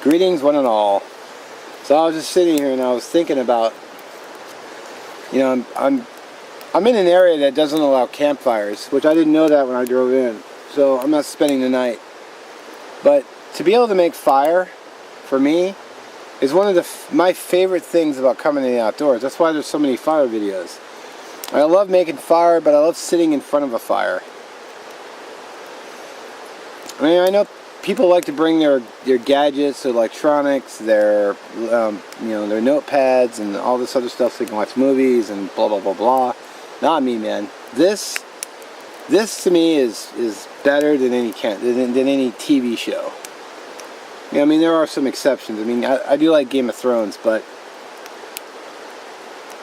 Greetings, one and all. So I was just sitting here and I was thinking about, you know, I'm in an area that doesn't allow campfires, which I didn't know that when I drove in. So I'm not spending the night. But to be able to make fire, for me, is one of my favorite things about coming to the outdoors. That's why there's so many fire videos. I love making fire, but I love sitting in front of a fire. I mean, I know people like to bring their gadgets, their electronics, their you know, their notepads and all this other stuff so they can watch movies and blah blah blah blah. Not me, man. This to me is better than any TV show. Yeah, I mean, there are some exceptions. I mean, I do like Game of Thrones, but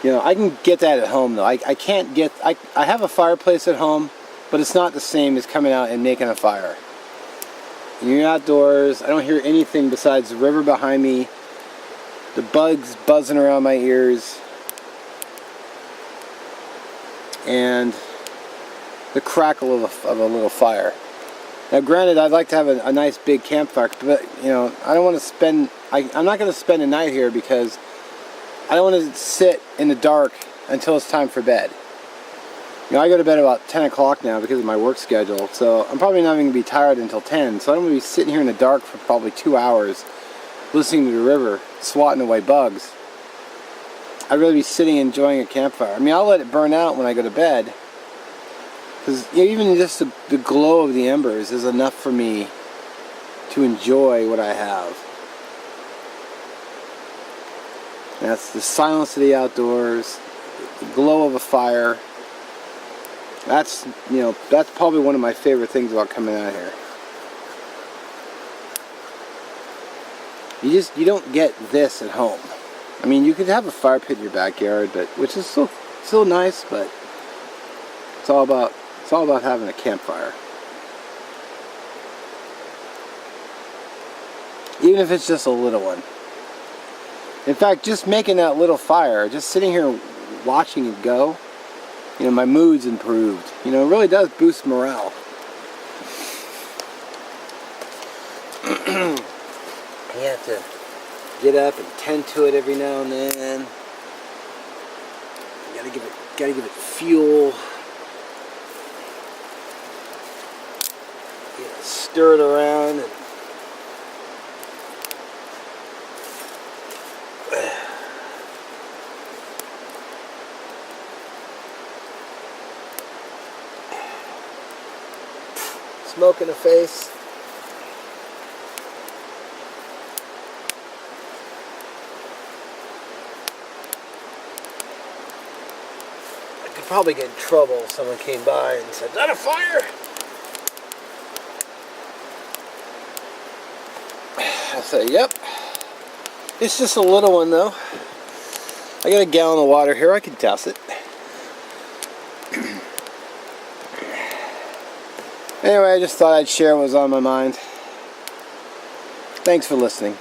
you know, I can get that at home though. I can't get. I have a fireplace at home, but it's not the same as coming out and making a fire. You're outdoors. I don't hear anything besides the river behind me, the bugs buzzing around my ears, and the crackle of a little fire. Now, granted, I'd like to have a nice big campfire, but you know, I don't want to spend. I'm not going to spend a night here because I don't want to sit in the dark until it's time for bed. You know, I go to bed about 10 o'clock now because of my work schedule, so I'm probably not even going to be tired until 10, so I don't want to be sitting here in the dark for probably 2 hours listening to the river, swatting away bugs. I'd rather be sitting enjoying a campfire. I mean, I'll let it burn out when I go to bed, because you know, even just the glow of the embers is enough for me to enjoy what I have. And that's the silence of the outdoors, the glow of a fire. That's, you know, that's probably one of my favorite things about coming out here. You don't get this at home. I mean, you could have a fire pit in your backyard, but which is still nice, but it's all about having a campfire. Even if it's just a little one. In fact, just making that little fire, just sitting here watching it go, you know, my mood's improved. You know, it really does boost morale. You have to get up and tend to it every now and then. You gotta give it fuel. You gotta stir it around and smoke in the face. I could probably get in trouble if someone came by and said, "Is that a fire?" I'll say, "Yep. It's just a little one though. I got a gallon of water here. I can douse it." Anyway, I just thought I'd share what was on my mind. Thanks for listening.